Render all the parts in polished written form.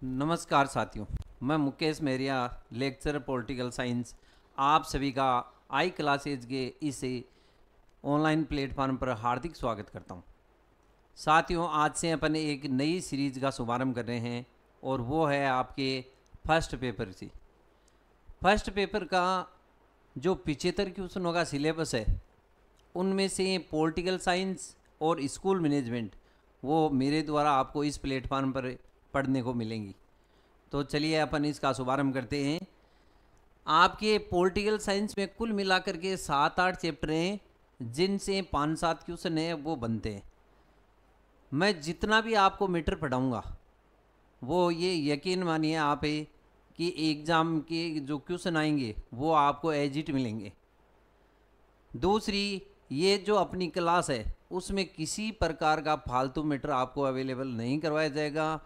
नमस्कार साथियों, मैं मुकेश मेहरिया, लेक्चर पॉलिटिकल साइंस, आप सभी का आई क्लासेज के इस ऑनलाइन प्लेटफॉर्म पर हार्दिक स्वागत करता हूं। साथियों, आज से अपन एक नई सीरीज का शुभारंभ कर रहे हैं और वो है आपके फर्स्ट पेपर से। फर्स्ट पेपर का जो 75 क्वेश्चनों का सिलेबस है, उनमें से पॉलिटिकल साइंस और स्कूल मैनेजमेंट वो मेरे द्वारा आपको इस प्लेटफॉर्म पर पढ़ने को मिलेंगी। तो चलिए अपन इसका शुभारंभ करते हैं। आपके पॉलिटिकल साइंस में कुल मिलाकर के 7-8 चैप्टर हैं, जिनसे 5-7 क्वेश्चन हैं वो बनते हैं। मैं जितना भी आपको मैटर पढ़ाऊँगा वो ये यकीन मानिए आप है कि एग्ज़ाम के जो क्वेश्चन आएंगे वो आपको एज इट मिलेंगे। दूसरी, ये जो अपनी क्लास है उसमें किसी प्रकार का फालतू मैटर आपको अवेलेबल नहीं करवाया जाएगा।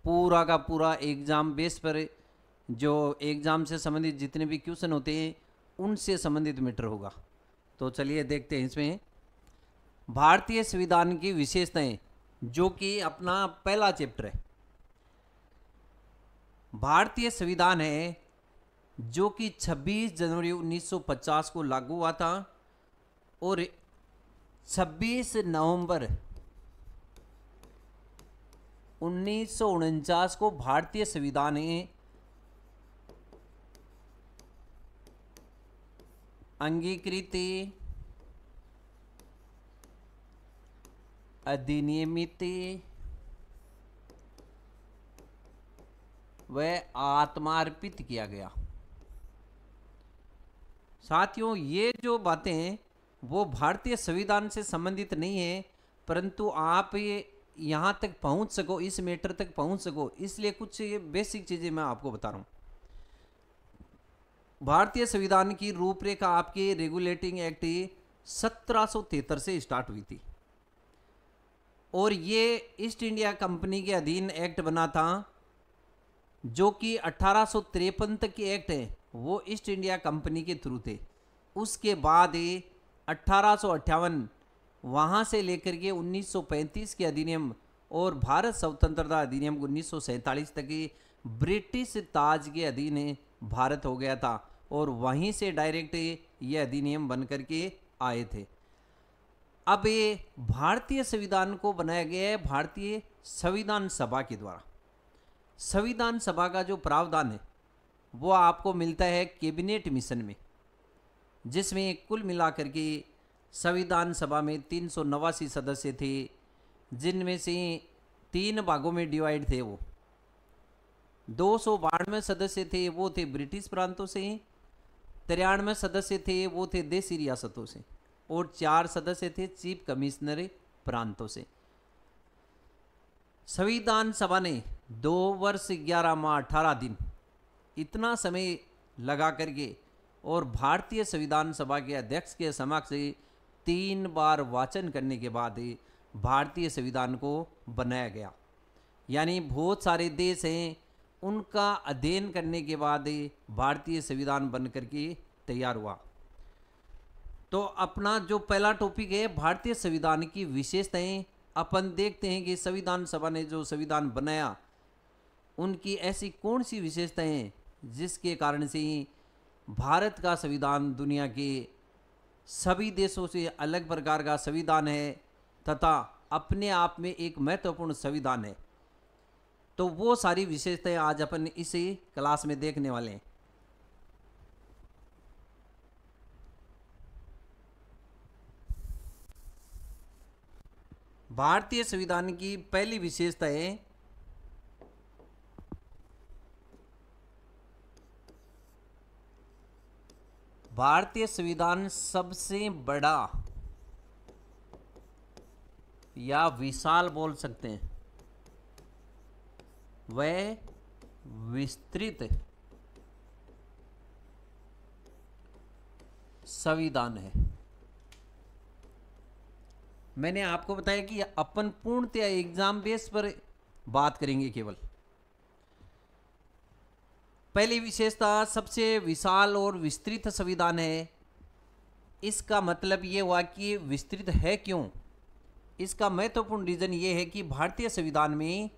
पूरा का पूरा एग्ज़ाम बेस पर जो एग्ज़ाम से संबंधित जितने भी क्वेश्चन होते हैं उनसे संबंधित मैटर होगा। तो चलिए देखते हैं इसमें भारतीय संविधान की विशेषताएं, जो कि अपना पहला चैप्टर है। भारतीय संविधान है जो कि 26 जनवरी 1950 को लागू हुआ था और 26 नवंबर 1949 को भारतीय संविधान अंगीकृत, अधिनियमित व आत्मार्पित किया गया। साथियों, ये जो बातें हैं वो भारतीय संविधान से संबंधित नहीं है, परंतु आप ये यहाँ तक पहुँच सको, इस मैटर तक पहुँच सको, इसलिए कुछ ये बेसिक चीज़ें मैं आपको बता रहा हूँ। भारतीय संविधान की रूपरेखा आपके रेगुलेटिंग एक्ट 1773 से स्टार्ट हुई थी और ये ईस्ट इंडिया कंपनी के अधीन एक्ट बना था, जो कि 1853 तक के एक्ट हैं वो ईस्ट इंडिया कंपनी के थ्रू थे। उसके बाद 1858 वहाँ से लेकर के 1935 के अधिनियम और भारत स्वतंत्रता अधिनियम 1947 तक की ब्रिटिश ताज के अधीन भारत हो गया था और वहीं से डायरेक्ट ये अधिनियम बन करके आए थे। अब ये भारतीय संविधान को बनाया गया है भारतीय संविधान सभा के द्वारा। संविधान सभा का जो प्रावधान है वो आपको मिलता है कैबिनेट मिशन में, जिसमें कुल मिलाकर के संविधान सभा में 389 सदस्य थे, जिनमें से 3 भागों में डिवाइड थे। वो 292 सदस्य थे वो थे ब्रिटिश प्रांतों से, 93 सदस्य थे वो थे देसी रियासतों से और 4 सदस्य थे चीफ कमिश्नर प्रांतों से। संविधान सभा ने 2 वर्ष 11 माह 18 दिन इतना समय लगा करके और भारतीय संविधान सभा के अध्यक्ष के समक्ष 3 बार वाचन करने के बाद भारतीय संविधान को बनाया गया। यानी बहुत सारे देश हैं, उनका अध्ययन करने के बाद भारतीय संविधान बन करके तैयार हुआ। तो अपना जो पहला टॉपिक है भारतीय संविधान की विशेषताएं, अपन देखते हैं कि संविधान सभा ने जो संविधान बनाया उनकी ऐसी कौन सी विशेषताएं हैं जिसके कारण से भारत का संविधान दुनिया के सभी देशों से अलग प्रकार का संविधान है तथा अपने आप में एक महत्वपूर्ण संविधान है। तो वो सारी विशेषताएं आज अपन इसी क्लास में देखने वाले हैं। भारतीय संविधान की पहली विशेषता है भारतीय संविधान सबसे बड़ा या विशाल बोल सकते हैं वह विस्तृत संविधान है। मैंने आपको बताया कि अपन पूर्णतया एग्जाम बेस पर बात करेंगे केवल। पहली विशेषता सबसे विशाल और विस्तृत संविधान है। इसका मतलब ये हुआ कि विस्तृत है क्यों। इसका महत्वपूर्ण रीजन ये है कि भारतीय संविधान में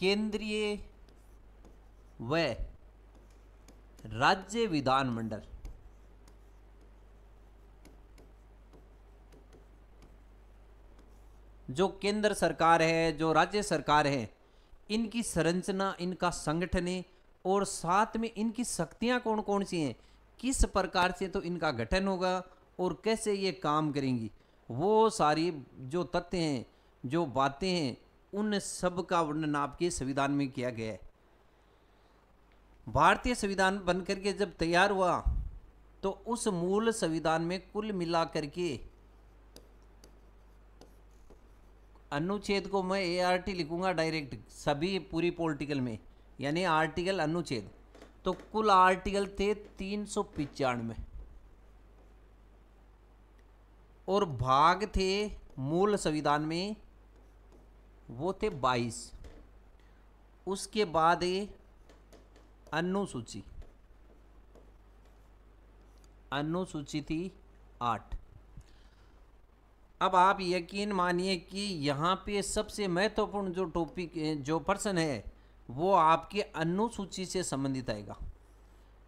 केंद्रीय व राज्य विधानमंडल। जो केंद्र सरकार है, जो राज्य सरकार है, इनकी संरचना, इनका संगठन है, और साथ में इनकी शक्तियां कौन कौन सी हैं, किस प्रकार से तो इनका गठन होगा और कैसे ये काम करेंगी, वो सारी जो तथ्य हैं, जो बातें हैं, उन सब का वर्णन आपके संविधान में किया गया है। भारतीय संविधान बनकर के जब तैयार हुआ तो उस मूल संविधान में कुल मिलाकर के अनुच्छेद को मैं ART लिखूंगा डायरेक्ट, सभी पूरी पॉलिटिकल में, यानी आर्टिकल अनुच्छेद, तो कुल आर्टिकल थे 395 और भाग थे मूल संविधान में वो थे 22। उसके बाद अनुसूची, अनुसूची थी 8। अब आप यकीन मानिए कि यहाँ पे सबसे महत्वपूर्ण जो टॉपिक, जो पर्सन है, वो आपके अनुसूची से संबंधित आएगा।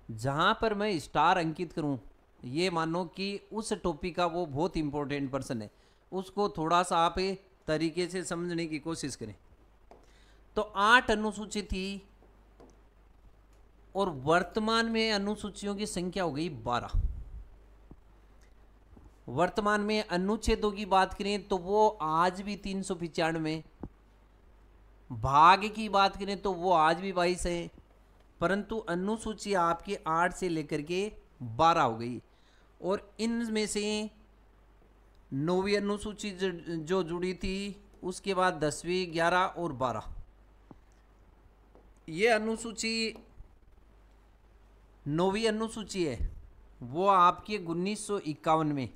जहाँ पर मैं स्टार अंकित करूँ, ये मानो कि उस टॉपिक का वो बहुत इंपॉर्टेंट पर्सन है, उसको थोड़ा सा आप तरीके से समझने की कोशिश करें। तो 8 अनुसूची थी और वर्तमान में अनुसूचियों की संख्या हो गई 12। वर्तमान में अनुच्छेदों की बात करें तो वो आज भी 395, भाग की बात करें तो वो आज भी 22 है, परंतु अनुसूची आपकी 8 से लेकर के 12 हो गई। और इनमें से 9वीं अनुसूची जो जुड़ी थी, उसके बाद 10वीं, 11 और 12। ये अनुसूची 9वीं अनुसूची है, वो आपके 1951 में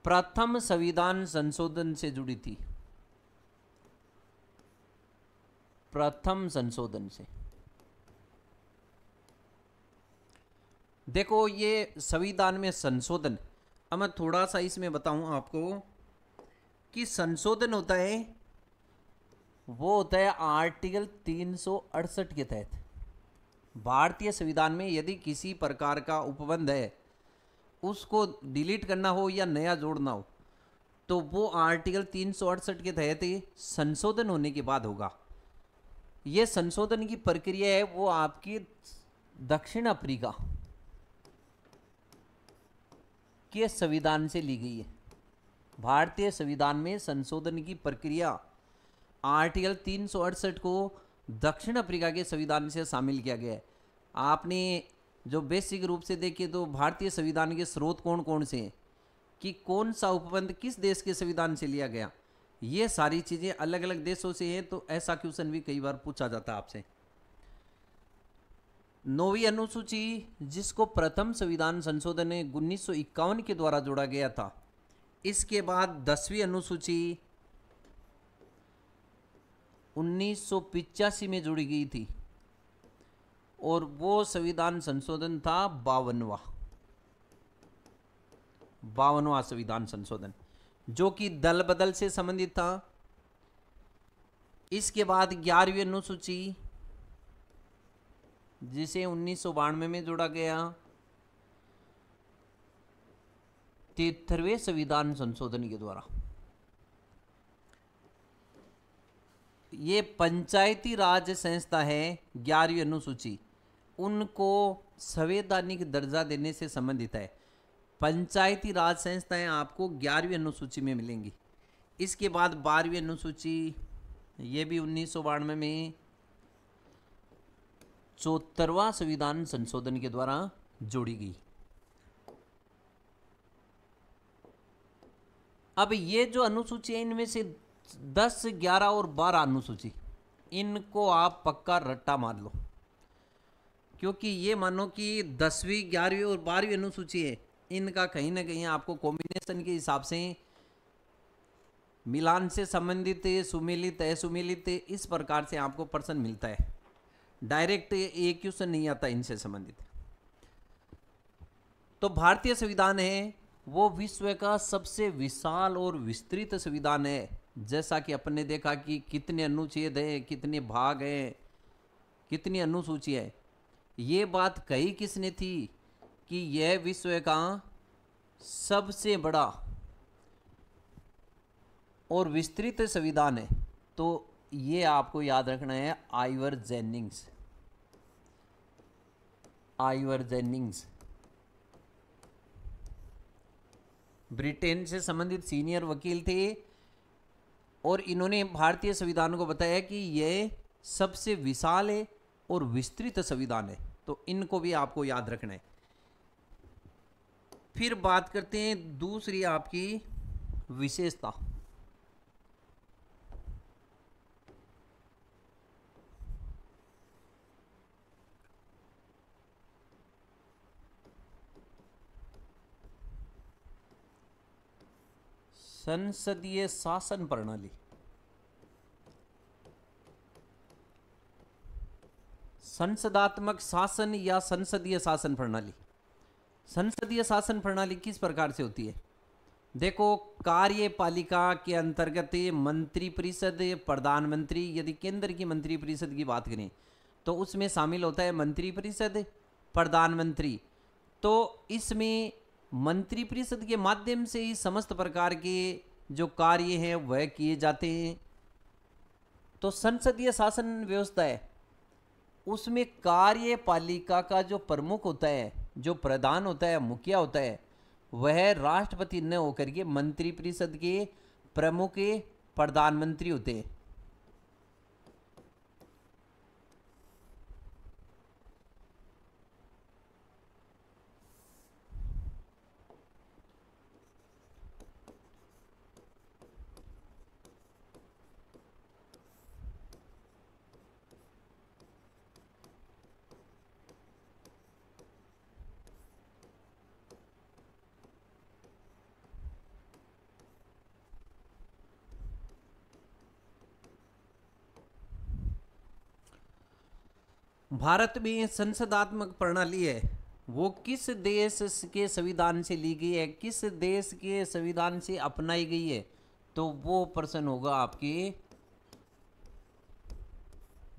प्रथम संविधान संशोधन से जुड़ी थी, प्रथम संशोधन से। देखो ये संविधान में संशोधन, अब मैं थोड़ा सा इसमें बताऊं आपको कि संशोधन होता है, वो होता है आर्टिकल 368 के तहत। भारतीय संविधान में यदि किसी प्रकार का उपबंध है, उसको डिलीट करना हो या नया जोड़ना हो, तो वो आर्टिकल 368 के तहत संशोधन होने के बाद होगा। ये संशोधन की प्रक्रिया है वो आपकी दक्षिण अफ्रीका के संविधान से ली गई है। भारतीय संविधान में संशोधन की प्रक्रिया आर्टिकल 368 को दक्षिण अफ्रीका के संविधान से शामिल किया गया है। आपने जो बेसिक रूप से देखे तो भारतीय संविधान के स्रोत कौन कौन से हैं, कि कौन सा उपबंध किस देश के संविधान से लिया गया, ये सारी चीज़ें अलग अलग देशों से हैं, तो ऐसा क्वेश्चन भी कई बार पूछा जाता है आपसे। 9वीं अनुसूची जिसको प्रथम संविधान संशोधन 1951 के द्वारा जोड़ा गया था, इसके बाद 10वीं अनुसूची 1985 में जोड़ी गई थी और वो संविधान संशोधन था 52वां संविधान संशोधन, जो कि दल बदल से संबंधित था। इसके बाद 11वीं अनुसूची जिसे 1992 में जोड़ा गया, 73वें संविधान संशोधन के द्वारा। ये पंचायती राज संस्था है 11वीं अनुसूची, उनको संवैधानिक दर्जा देने से संबंधित है। पंचायती राज संस्थाएं आपको 11वीं अनुसूची में मिलेंगी। इसके बाद 12वीं अनुसूची, ये भी 1992 में 74वां संविधान संशोधन के द्वारा जोड़ी गई। अब ये जो अनुसूची है, इनमें से 10, 11 और 12 अनुसूची, इनको आप पक्का रट्टा मार लो, क्योंकि ये मानो कि 10वीं, 11वीं और 12वीं अनुसूची है, इनका कहीं ना कहीं आपको कॉम्बिनेशन के हिसाब से मिलान से संबंधित, सुमेलित, असुमेलित, इस प्रकार से आपको प्रश्न मिलता है। डायरेक्ट एक क्वेश्चन नहीं आता इनसे संबंधित। तो भारतीय संविधान है वो विश्व का सबसे विशाल और विस्तृत संविधान है, जैसा कि अपन ने देखा कि कितने अनुच्छेद हैं, कितने भाग हैं, कितनी अनुसूची है। ये बात कही किसने थी कि यह विश्व का सबसे बड़ा और विस्तृत संविधान है? तो ये आपको याद रखना है, Ivor Jennings. Ivor Jennings Britain से संबंधित सीनियर वकील थे और इन्होंने भारतीय संविधान को बताया कि यह सबसे विशाल है और विस्तृत संविधान है। तो इनको भी आपको याद रखना है। फिर बात करते हैं दूसरी आपकी विशेषता। संसदीय शासन प्रणाली। संसदात्मक शासन या संसदीय शासन प्रणाली। संसदीय शासन प्रणाली किस प्रकार से होती है? देखो, कार्यपालिका के अंतर्गत मंत्री परिषद, प्रधानमंत्री, यदि केंद्र की मंत्री परिषद की बात करें तो उसमें शामिल होता है मंत्री परिषद, प्रधानमंत्री। तो इसमें मंत्री परिषद के माध्यम से ही समस्त प्रकार के जो कार्य हैं वह किए जाते हैं। तो संसदीय शासन व्यवस्था है, उसमें कार्यपालिका का जो प्रमुख होता है, जो प्रधान होता है, मुखिया होता है, वह राष्ट्रपति न होकर के मंत्री परिषद के प्रमुख प्रधानमंत्री होते हैं। भारत में संसदात्मक प्रणाली है, वो किस देश के संविधान से ली गई है, किस देश के संविधान से अपनाई गई है? तो वो प्रश्न होगा आपके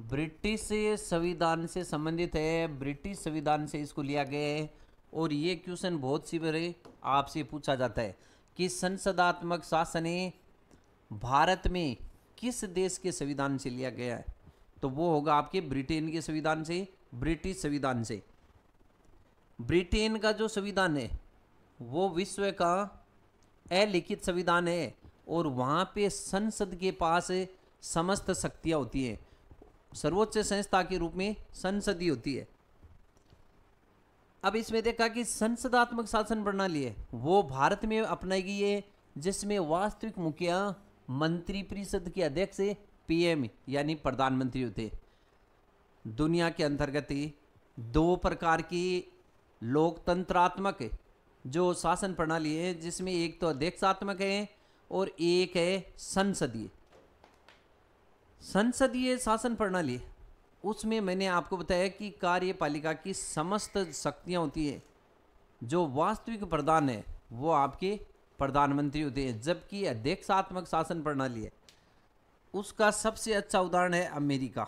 ब्रिटिश संविधान से संबंधित है। ब्रिटिश संविधान से इसको लिया गया है। और ये क्वेश्चन बहुत सी बार आपसे पूछा जाता है कि संसदात्मक शासन भारत में किस देश के संविधान से लिया गया है? तो वो होगा आपके ब्रिटेन के संविधान से, ब्रिटिश संविधान से। ब्रिटेन का जो संविधान है वो विश्व का अलिखित संविधान है और वहाँ पे संसद के पास समस्त शक्तियाँ होती हैं। सर्वोच्च संस्था के रूप में संसद ही होती है। अब इसमें देखा कि संसदात्मक शासन प्रणाली है वो भारत में अपनाई गई है, जिसमें वास्तविक मुखिया मंत्री परिषद के अध्यक्ष पीएम यानी प्रधानमंत्री होते। दुनिया के अंतर्गत दो प्रकार की लोकतंत्रात्मक जो शासन प्रणाली है, जिसमें एक तो अध्यक्षात्मक है और एक है संसदीय। संसदीय शासन प्रणाली, उसमें मैंने आपको बताया कि कार्यपालिका की समस्त शक्तियां होती है। जो वास्तविक प्रधान है वो आपके प्रधानमंत्री होते हैं, जबकि अध्यक्षात्मक शासन प्रणाली है उसका सबसे अच्छा उदाहरण है अमेरिका।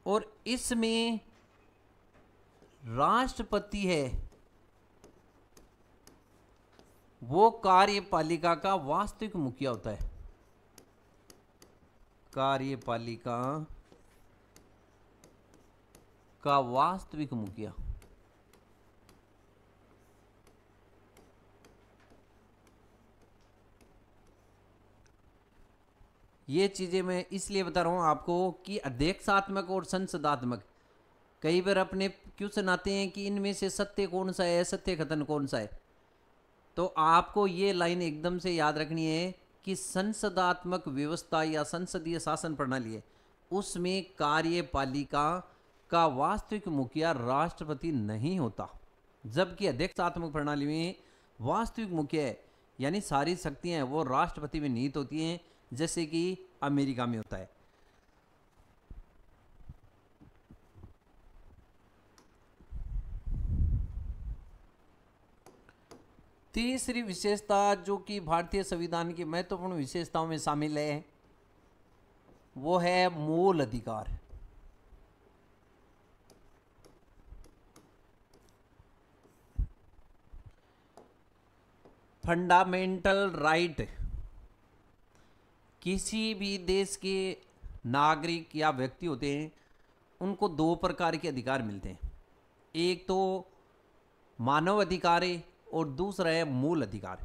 और इसमें राष्ट्रपति है वो कार्यपालिका का वास्तविक मुखिया होता है। कार्यपालिका का वास्तविक मुखिया। ये चीजें मैं इसलिए बता रहा हूं आपको कि अध्यक्षात्मक और संसदात्मक, कई बार अपने क्वेश्चन आते हैं कि इनमें से सत्य कौन सा है, सत्य कथन कौन सा है। तो आपको ये लाइन एकदम से याद रखनी है कि संसदात्मक व्यवस्था या संसदीय शासन प्रणाली है उसमें कार्यपालिका का वास्तविक मुखिया राष्ट्रपति नहीं होता, जबकि अध्यक्षात्मक प्रणाली में वास्तविक मुखिया है यानी सारी शक्तियां वो राष्ट्रपति में निहित होती हैं, जैसे कि अमेरिका में होता है। तीसरी विशेषता जो कि भारतीय संविधान की महत्वपूर्ण विशेषताओं में शामिल है वो है मूल अधिकार। Fundamental right. किसी भी देश के नागरिक या व्यक्ति होते हैं उनको दो प्रकार के अधिकार मिलते हैं, एक तो मानव अधिकार है और दूसरा है मूल अधिकार,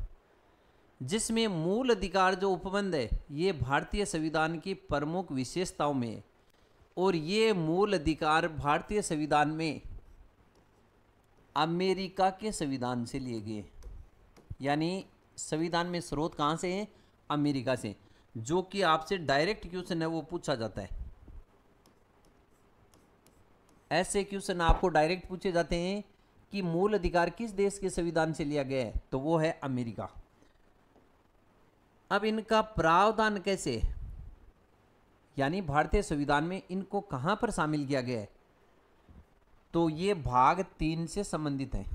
जिसमें मूल अधिकार जो उपबंध है ये भारतीय संविधान की प्रमुख विशेषताओं में है। और ये मूल अधिकार भारतीय संविधान में अमेरिका के संविधान से लिए गए, यानी संविधान में स्रोत कहाँ से है? अमेरिका से। जो कि आपसे डायरेक्ट क्वेश्चन है वो पूछा जाता है, ऐसे क्वेश्चन आपको डायरेक्ट पूछे जाते हैं कि मूल अधिकार किस देश के संविधान से लिया गया है, तो वो है अमेरिका। अब इनका प्रावधान कैसे, यानी भारतीय संविधान में इनको कहां पर शामिल किया गया है, तो ये भाग 3 से संबंधित है।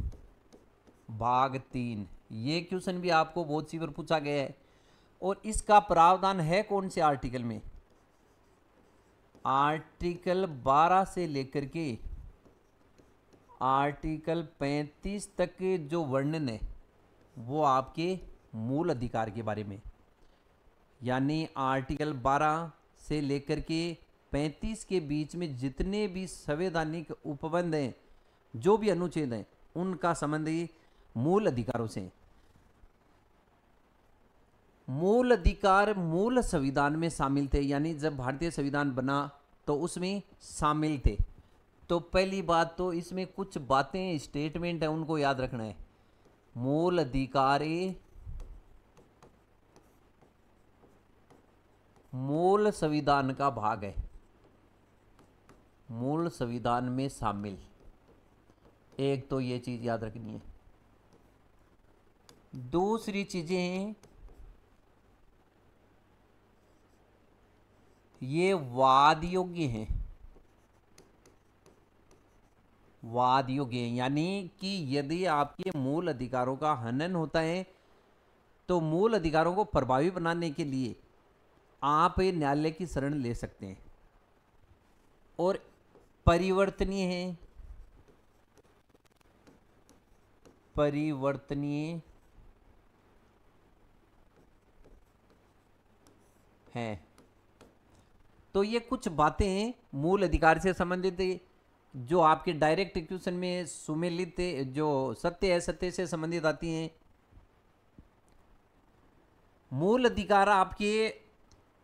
भाग 3 ये क्वेश्चन भी आपको बहुत सी बार पूछा गया है। और इसका प्रावधान है कौन से आर्टिकल में? आर्टिकल 12 से लेकर के आर्टिकल 35 तक के जो वर्णन है वो आपके मूल अधिकार के बारे में, यानी आर्टिकल 12 से लेकर के 35 के बीच में जितने भी संवैधानिक उपबंध हैं, जो भी अनुच्छेद हैं, उनका संबंध मूल अधिकारों से। मूल अधिकार मूल संविधान में शामिल थे, यानी जब भारतीय संविधान बना तो उसमें शामिल थे। तो पहली बात तो इसमें कुछ बातें स्टेटमेंट है उनको याद रखना है। मूल अधिकार मूल संविधान का भाग है, मूल संविधान में शामिल, एक तो ये चीज याद रखनी है। दूसरी चीजें हैं ये वाद योग्य हैं, वाद योग्य हैं, यानी कि यदि आपके मूल अधिकारों का हनन होता है तो मूल अधिकारों को प्रभावी बनाने के लिए आप न्यायालय की शरण ले सकते हैं। और परिवर्तनीय है, परिवर्तनीय है। तो ये कुछ बातें मूल अधिकार से संबंधित जो आपके डायरेक्ट क्वेश्चन में सुमेलित जो सत्य है सत्य से संबंधित आती हैं। मूल अधिकार आपके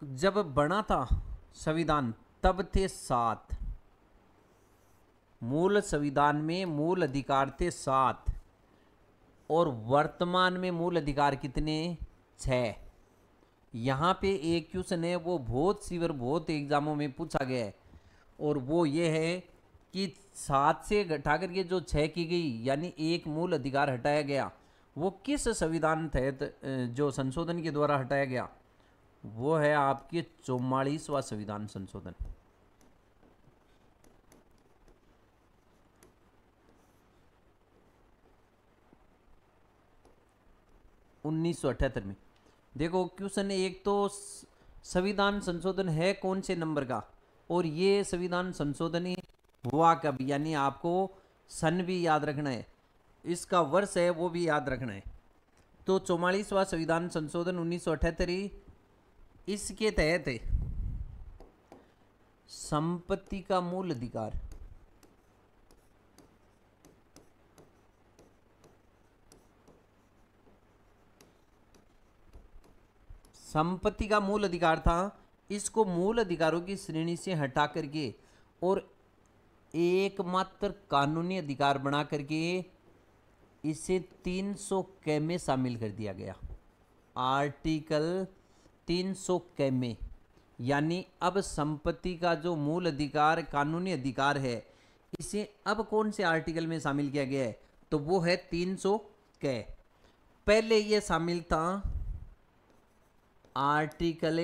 जब बना था संविधान तब थे 7, मूल संविधान में मूल अधिकार थे 7 और वर्तमान में मूल अधिकार कितने? 6। यहाँ पे एक क्वेश्चन है वो बहुत सी बार बहुत एग्जामों में पूछा गया है और वो ये है कि 7 से घटा करके जो 6 की गई, यानी एक मूल अधिकार हटाया गया, वो किस संविधान तहत जो संशोधन के द्वारा हटाया गया? वो है आपके 44वां संविधान संशोधन। उन्नीस में। देखो क्वेश्चन एक तो संविधान संशोधन है कौन से नंबर का, और ये संविधान संशोधन ही हुआ कब, यानी आपको सन भी याद रखना है, इसका वर्ष है वो भी याद रखना है। तो 44वां संविधान संशोधन 1978 इसके तहत है संपत्ति का मूल अधिकार, संपत्ति का मूल अधिकार था, इसको मूल अधिकारों की श्रेणी से हटा करके और एकमात्र कानूनी अधिकार बना करके इसे 300 क में शामिल कर दिया गया। आर्टिकल 300 क में, यानी अब संपत्ति का जो मूल अधिकार कानूनी अधिकार है इसे अब कौन से आर्टिकल में शामिल किया गया है, तो वो है 300 क। पहले ये शामिल था आर्टिकल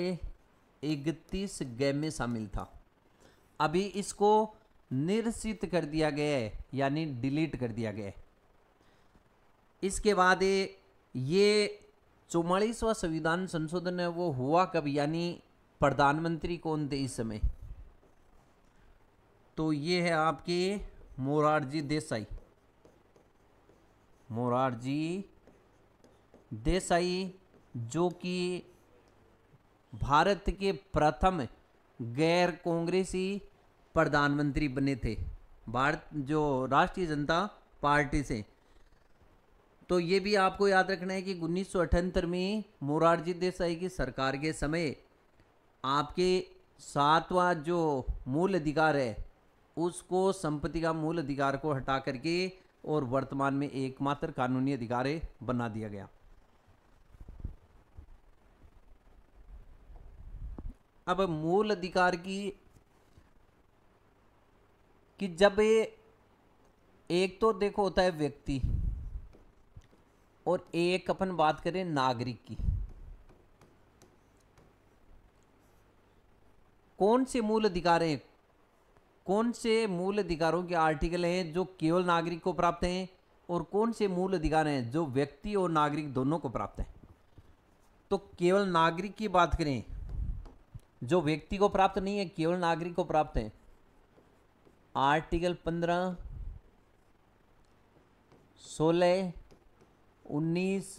31 ग में शामिल था, अभी इसको निरसित कर दिया गया है, यानी डिलीट कर दिया गया है। इसके बाद ये 44वां संविधान संशोधन है वो हुआ कब, यानी प्रधानमंत्री कौन थे इस समय? तो ये है आपके मोरारजी देसाई। मोरारजी देसाई जो कि भारत के प्रथम गैर कांग्रेसी प्रधानमंत्री बने थे भारत जो राष्ट्रीय जनता पार्टी से। तो ये भी आपको याद रखना है कि 1978 में मोरारजी देसाई की सरकार के समय आपके 7वां जो मूल अधिकार है उसको संपत्ति का मूल अधिकार को हटा करके और वर्तमान में एकमात्र कानूनी अधिकार बना दिया गया। अब मूल अधिकार की जब एक तो देखो होता है व्यक्ति और एक अपन बात करें नागरिक की। कौन से मूल अधिकार हैं, कौन से मूल अधिकारों के आर्टिकल हैं जो केवल नागरिक को प्राप्त हैं और कौन से मूल अधिकार हैं जो व्यक्ति और नागरिक दोनों को प्राप्त हैं? तो केवल नागरिक की बात करें, जो व्यक्ति को प्राप्त नहीं है केवल नागरिक को प्राप्त है। आर्टिकल 15, 16, 19,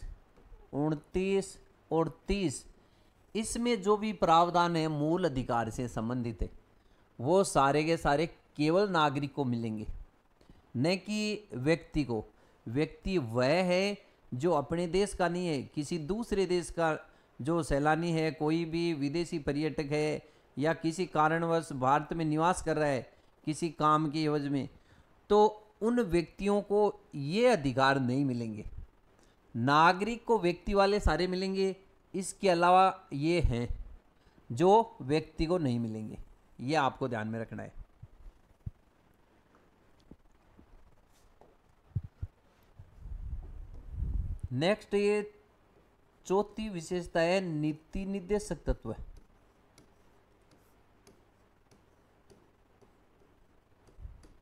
29 और 30 इसमें जो भी प्रावधान है मूल अधिकार से संबंधित है वो सारे के सारे केवल नागरिक को मिलेंगे, न कि व्यक्ति को। व्यक्ति वह है जो अपने देश का नहीं है, किसी दूसरे देश का जो सैलानी है, कोई भी विदेशी पर्यटक है या किसी कारणवश भारत में निवास कर रहा है किसी काम के एवज में, तो उन व्यक्तियों को ये अधिकार नहीं मिलेंगे। नागरिक को व्यक्ति वाले सारे मिलेंगे, इसके अलावा ये हैं जो व्यक्ति को नहीं मिलेंगे। ये आपको ध्यान में रखना है। नेक्स्ट ये चौथी विशेषता है नीति निर्देशक तत्व।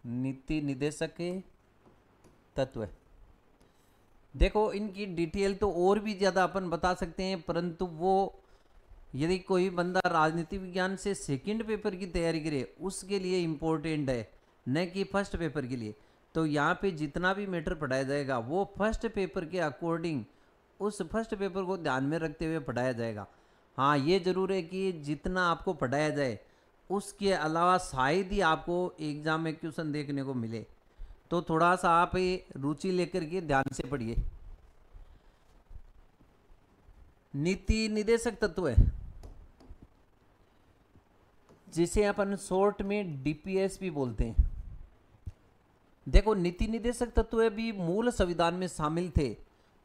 नीति निर्देशक तत्व देखो इनकी डिटेल तो और भी ज़्यादा अपन बता सकते हैं, परंतु वो यदि कोई बंदा राजनीति विज्ञान से सेकंड पेपर की तैयारी करे उसके लिए इम्पोर्टेंट है, न कि फर्स्ट पेपर के लिए। तो यहाँ पे जितना भी मैटर पढ़ाया जाएगा वो फर्स्ट पेपर के अकॉर्डिंग उस फर्स्ट पेपर को ध्यान में रखते हुए पढ़ाया जाएगा। हाँ ये ज़रूर है कि जितना आपको पढ़ाया जाए उसके अलावा शायद ही आपको एग्ज़ाम में क्वेश्चन देखने को मिले, तो थोड़ा सा आप ये रुचि लेकर के ध्यान से पढ़िए। नीति निर्देशक तत्व है जिसे अपन शॉर्ट में डीपीएस भी बोलते हैं। देखो नीति निर्देशक तत्व भी मूल संविधान में शामिल थे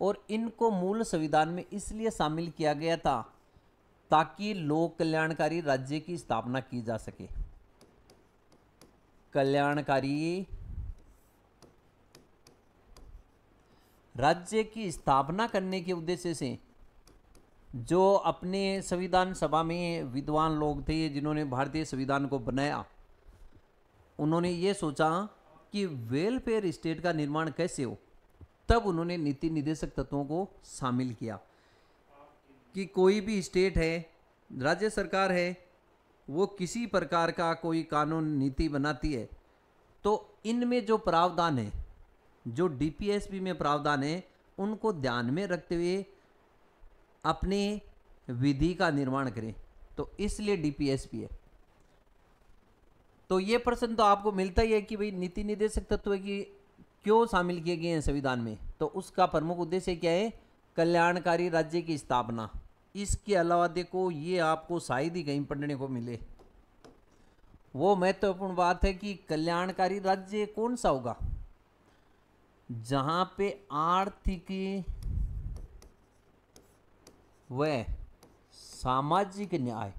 और इनको मूल संविधान में इसलिए शामिल किया गया था ताकि लोक कल्याणकारी राज्य की स्थापना की जा सके। कल्याणकारी राज्य की स्थापना करने के उद्देश्य से जो अपने संविधान सभा में विद्वान लोग थे जिन्होंने भारतीय संविधान को बनाया, उन्होंने ये सोचा कि वेलफेयर स्टेट का निर्माण कैसे हो। तब उन्होंने नीति निर्देशक तत्वों को शामिल किया कि कोई भी स्टेट है, राज्य सरकार है, वो किसी प्रकार का कोई कानून नीति बनाती है तो इनमें जो प्रावधान है, जो डीपीएसपी में प्रावधान है, उनको ध्यान में रखते हुए अपने विधि का निर्माण करें। तो इसलिए डीपीएसपी है। तो ये प्रश्न तो आपको मिलता ही है कि भाई नीति निर्देशक तत्व की क्यों शामिल किए गए हैं संविधान में, तो उसका प्रमुख उद्देश्य क्या है? कल्याणकारी राज्य की स्थापना। इसके अलावा देखो ये आपको शायद ही कहीं पढ़ने को मिले। वो महत्वपूर्ण बात है कि कल्याणकारी राज्य कौन सा होगा? जहां पे आर्थिक व सामाजिक न्याय,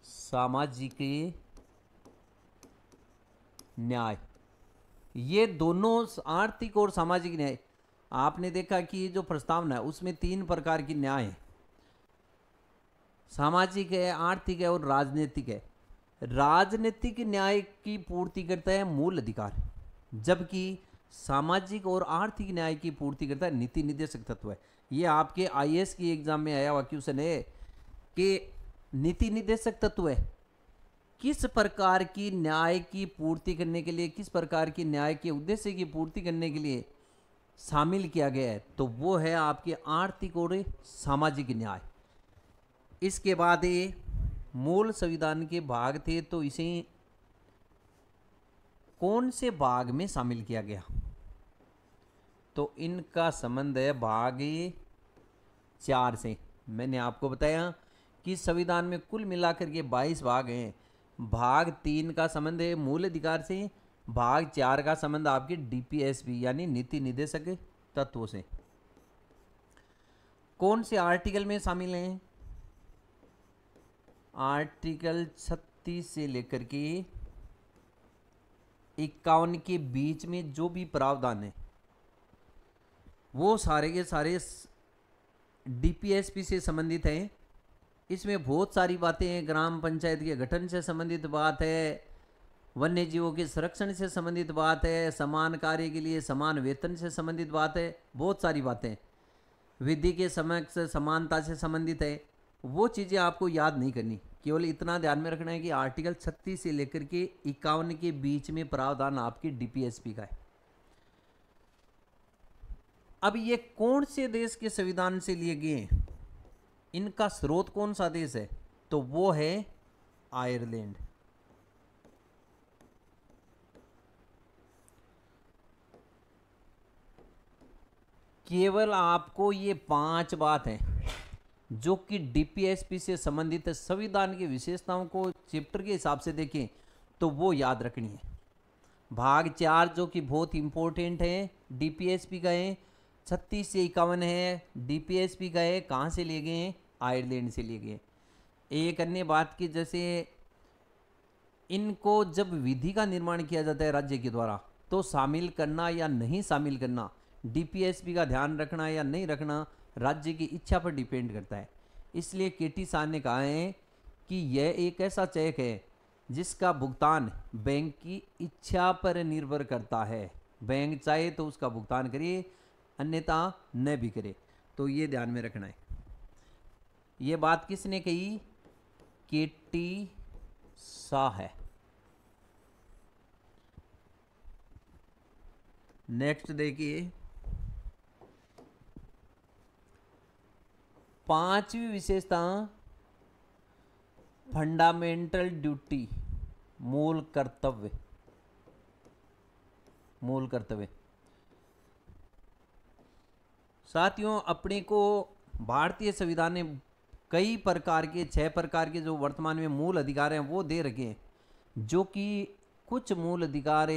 सामाजिक न्याय, ये दोनों आर्थिक और सामाजिक न्याय, आपने देखा कि ये जो प्रस्तावना है उसमें 3 प्रकार की न्याय है, सामाजिक है, आर्थिक है और राजनीतिक है। राजनीतिक न्याय की पूर्ति करता है मूल अधिकार, जबकि सामाजिक और आर्थिक न्याय की पूर्ति करता है, नीति निर्देशक तत्व है। ये आपके आईएएस की एग्जाम में आया हुआ क्वेश्चन है कि नीति निर्देशक तत्व है किस प्रकार की न्याय की पूर्ति करने के लिए, किस प्रकार की न्याय के उद्देश्य की पूर्ति करने के लिए शामिल किया गया है, तो वो है आपके आर्थिक और सामाजिक न्याय। इसके बाद ये मूल संविधान के भाग थे, तो इसे कौन से भाग में शामिल किया गया, तो इनका संबंध है भाग 4 से। मैंने आपको बताया कि संविधान में कुल मिलाकर के 22 भाग हैं। भाग 3 का संबंध है मूल अधिकार से, भाग 4 का संबंध आपके डीपीएसपी यानी नीति निर्देशक तत्वों से। कौन से आर्टिकल में शामिल हैं, आर्टिकल 36 से लेकर के 51 के बीच में जो भी प्रावधान है वो सारे के सारे डीपीएसपी से संबंधित हैं। इसमें बहुत सारी बातें हैं, ग्राम पंचायत के गठन से संबंधित बात है, वन्य जीवों के संरक्षण से संबंधित बात है, समान कार्य के लिए समान वेतन से संबंधित बात है, बहुत सारी बातें, विधि के समक्ष समानता से संबंधित है। वो चीज़ें आपको याद नहीं करनी, केवल इतना ध्यान में रखना है कि आर्टिकल 36 से लेकर के 51 के बीच में प्रावधान आपकी डीपीएसपी का है। अब ये कौन से देश के संविधान से लिए गए हैं, इनका स्रोत कौन सा देश है, तो वो है आयरलैंड। केवल आपको ये 5 बात है जो कि डीपीएसपी से संबंधित संविधान की विशेषताओं को चैप्टर के हिसाब से देखें तो वो याद रखनी है। भाग 4 जो कि बहुत इंपॉर्टेंट है, डीपीएसपी का है, 36 से 51 है, डीपीएसपी का है, कहाँ से लिए गए हैं, आयरलैंड से लिए गए। एक अन्य बात की, जैसे इनको जब विधि का निर्माण किया जाता है राज्य के द्वारा, तो शामिल करना या नहीं शामिल करना, डीपीएसपी का ध्यान रखना या नहीं रखना राज्य की इच्छा पर डिपेंड करता है। इसलिए केटी साहब ने कहा है कि यह एक ऐसा चेक है जिसका भुगतान बैंक की इच्छा पर निर्भर करता है। बैंक चाहे तो उसका भुगतान करिए, अन्यथा न भी करे। तो ये ध्यान में रखना है। ये बात किसने कही, केटी शाह है। नेक्स्ट देखिए, 5वीं विशेषता फंडामेंटल ड्यूटी, मूल कर्तव्य। मूल कर्तव्य साथियों, अपने को भारतीय संविधान ने कई प्रकार के 6 प्रकार के जो वर्तमान में मूल अधिकार हैं वो दे रखे हैं, जो कि कुछ मूल अधिकार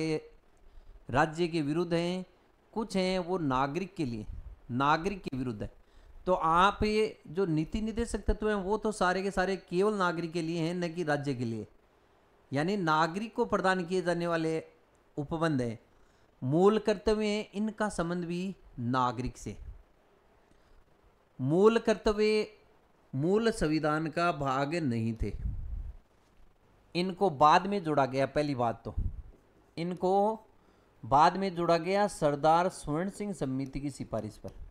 राज्य के विरुद्ध हैं, कुछ हैं वो नागरिक के लिए, नागरिक के विरुद्ध है। तो आप ये जो नीति निर्देशक तत्व हैं वो तो सारे के सारे केवल नागरिक के लिए हैं, न कि राज्य के लिए। यानी नागरिक को प्रदान किए जाने वाले उपबंध हैं। मूल कर्तव्य, इनका संबंध भी नागरिक से। मूल कर्तव्य मूल संविधान का भाग नहीं थे, इनको बाद में जोड़ा गया। पहली बात तो इनको बाद में जोड़ा गया सरदार स्वर्ण सिंह समिति की सिफारिश पर।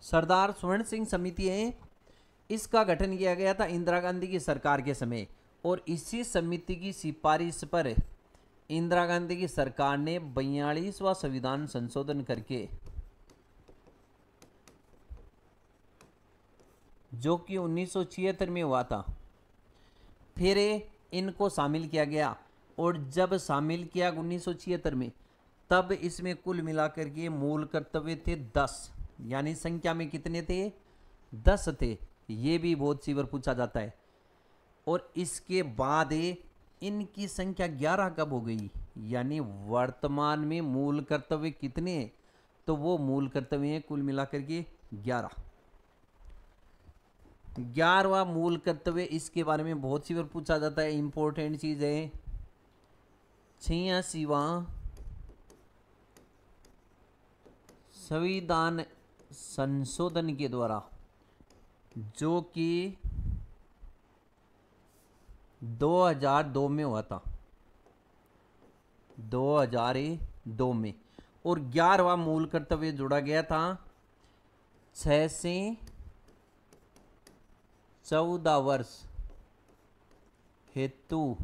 सरदार स्वर्ण सिंह समिति है, इसका गठन किया गया था इंदिरा गांधी की सरकार के समय, और इसी समिति की सिफारिश पर इंदिरा गांधी की सरकार ने 42वां संविधान संशोधन करके, जो कि 1976 में हुआ था, फिर इनको शामिल किया गया। और जब शामिल किया 1976 में, तब इसमें कुल मिलाकर के मूल कर्तव्य थे 10, यानी संख्या में कितने थे, 10 थे। ये भी बहुत सी बार पूछा जाता है। और इसके बाद इनकी संख्या 11 कब हो गई, यानी वर्तमान में मूल कर्तव्य कितने, तो वो मूल कर्तव्य हैं कुल मिलाकर के 11। 11वां मूल कर्तव्य, इसके बारे में बहुत सी बार पूछा जाता है, इंपॉर्टेंट चीज है। 86वां संविधान संशोधन के द्वारा, जो कि 2002 में हुआ था, 2002 में। और 11वां मूल कर्तव्य जोड़ा गया था 6 से 14 वर्ष हेतु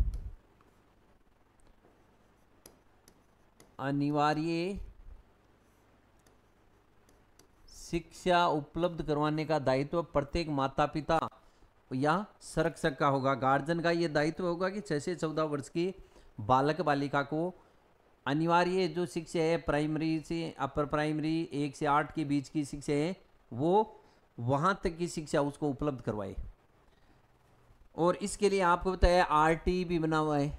अनिवार्य शिक्षा उपलब्ध करवाने का दायित्व प्रत्येक माता पिता या संरक्षक का होगा। गार्जियन का ये दायित्व होगा कि 6 से 14 वर्ष की बालक बालिका को अनिवार्य जो शिक्षा है, प्राइमरी से अपर प्राइमरी 1 से 8 के बीच की शिक्षा है, वो वहाँ तक की शिक्षा उसको उपलब्ध करवाए। और इसके लिए आपको बताया आरटी भी बना हुआ है,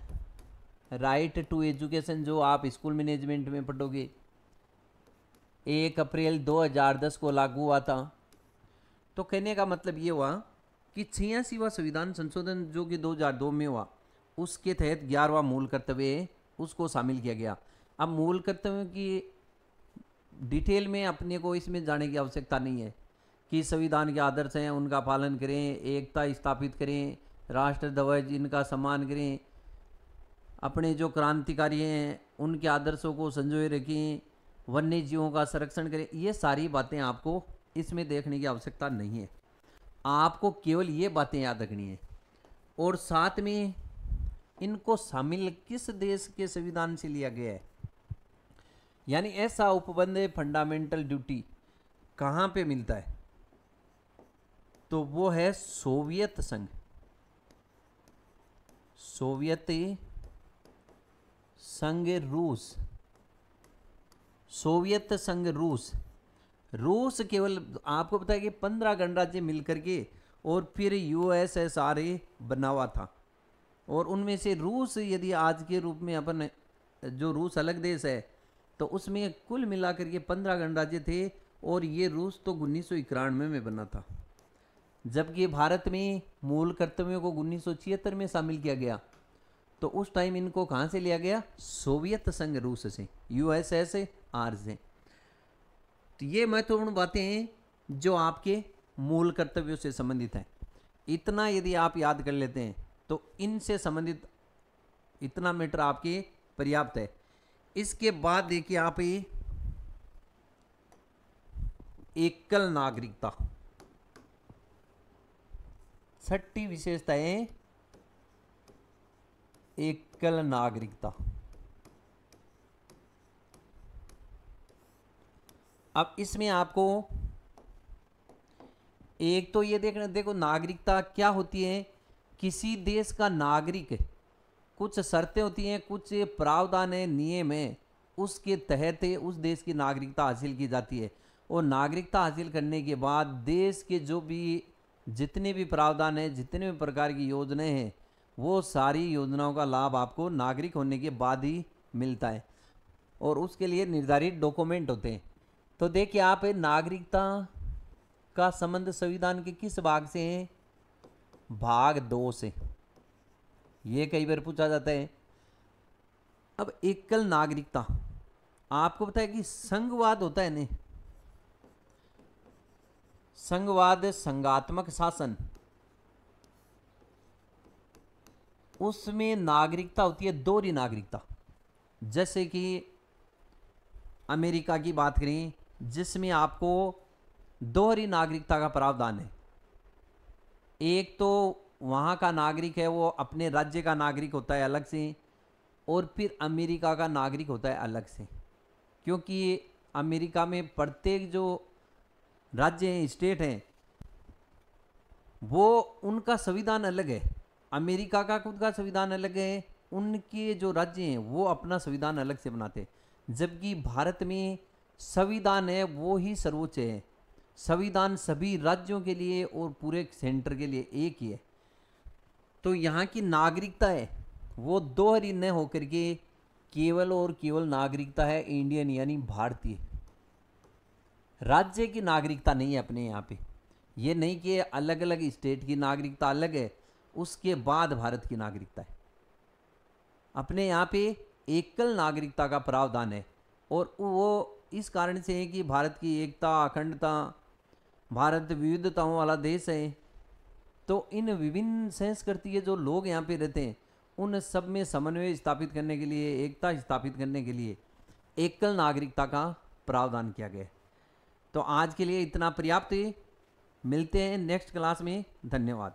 राइट टू एजुकेशन, जो आप स्कूल मैनेजमेंट में पढ़ोगे। 1 अप्रैल 2010 को लागू हुआ था। तो कहने का मतलब ये हुआ कि 86वां संविधान संशोधन जो कि 2002 में हुआ, उसके तहत 11वां मूल कर्तव्य है, उसको शामिल किया गया। अब मूल कर्तव्यों की डिटेल में अपने को इसमें जाने की आवश्यकता नहीं है कि संविधान के आदर्श हैं उनका पालन करें, एकता स्थापित करें, राष्ट्र ध्वज इनका सम्मान करें, अपने जो क्रांतिकारी हैं उनके आदर्शों को संजोए रखें, वन्य जीवों का संरक्षण करें। ये सारी बातें आपको इसमें देखने की आवश्यकता नहीं है, आपको केवल ये बातें याद रखनी है। और साथ में इनको शामिल किस देश के संविधान से लिया गया है, यानी ऐसा उपबंध फंडामेंटल ड्यूटी कहाँ पे मिलता है, तो वो है सोवियत संघ। सोवियत संघ रूस, सोवियत संघ रूस। रूस केवल आपको पता है कि 15 गणराज्य मिलकर के और फिर यूएसएसआर बना हुआ था। और उनमें से रूस, यदि आज के रूप में अपन जो रूस अलग देश है, तो उसमें कुल मिलाकर के 15 गणराज्य थे। और ये रूस तो 1991 में बना था, जबकि भारत में मूल कर्तव्यों को 1976 में शामिल किया गया। तो उस टाइम इनको कहाँ से लिया गया? सोवियत संघ रूस से, यूएसएसआर से। तो ये महत्वपूर्ण बातें हैं जो आपके मूल कर्तव्यों से संबंधित हैं। इतना यदि आप याद कर लेते हैं तो इनसे संबंधित इतना मैटर आपके पर्याप्त है। इसके बाद देखिए आप ये एकल नागरिकता, 6ठी विशेषता है एकल नागरिकता। अब इसमें आपको एक तो ये देखना, देखो नागरिकता क्या होती है। किसी देश का नागरिक, कुछ शर्तें होती हैं, कुछ प्रावधान है, नियम है, उसके तहत उस देश की नागरिकता हासिल की जाती है। और नागरिकता हासिल करने के बाद देश के जो भी जितने भी प्रावधान हैं, जितने भी प्रकार की योजनाएं हैं, वो सारी योजनाओं का लाभ आपको नागरिक होने के बाद ही मिलता है। और उसके लिए निर्धारित डॉक्यूमेंट होते हैं। तो देखिए आप, नागरिकता का संबंध संविधान के किस भाग से है? भाग 2 से। ये कई बार पूछा जाता है। अब एकल नागरिकता, आपको पता है कि संघवाद होता है ना, संघवाद, संघात्मक शासन, उसमें नागरिकता होती है दोहरी नागरिकता। जैसे कि अमेरिका की बात करें, जिसमें आपको दोहरी नागरिकता का प्रावधान है। एक तो वहाँ का नागरिक है, वो अपने राज्य का नागरिक होता है अलग से, और फिर अमेरिका का नागरिक होता है अलग से। क्योंकि अमेरिका में प्रत्येक जो राज्य हैं, स्टेट हैं, वो उनका संविधान अलग है। अमेरिका का खुद का संविधान अलग है, उनके जो राज्य हैं वो अपना संविधान अलग से बनाते हैं। जबकि भारत में संविधान है वो ही सर्वोच्च है। संविधान सभी राज्यों के लिए और पूरे सेंटर के लिए एक ही है। तो यहाँ की नागरिकता है वो दोहरी न होकर के केवल और केवल नागरिकता है इंडियन, यानी भारतीय। राज्य की नागरिकता नहीं है अपने यहाँ पे। ये नहीं कि अलग अलग स्टेट की नागरिकता अलग है, उसके बाद भारत की नागरिकता है। अपने यहाँ पे एकल नागरिकता का प्रावधान है। और वो इस कारण से है कि भारत की एकता, अखंडता, भारत विविधताओं वाला देश है। तो इन विभिन्न संस्कृति के जो लोग यहाँ पे रहते हैं, उन सब में समन्वय स्थापित करने के लिए, एकता स्थापित करने के लिए एकल नागरिकता का प्रावधान किया गया है। तो आज के लिए इतना पर्याप्त है। मिलते हैं नेक्स्ट क्लास में। धन्यवाद।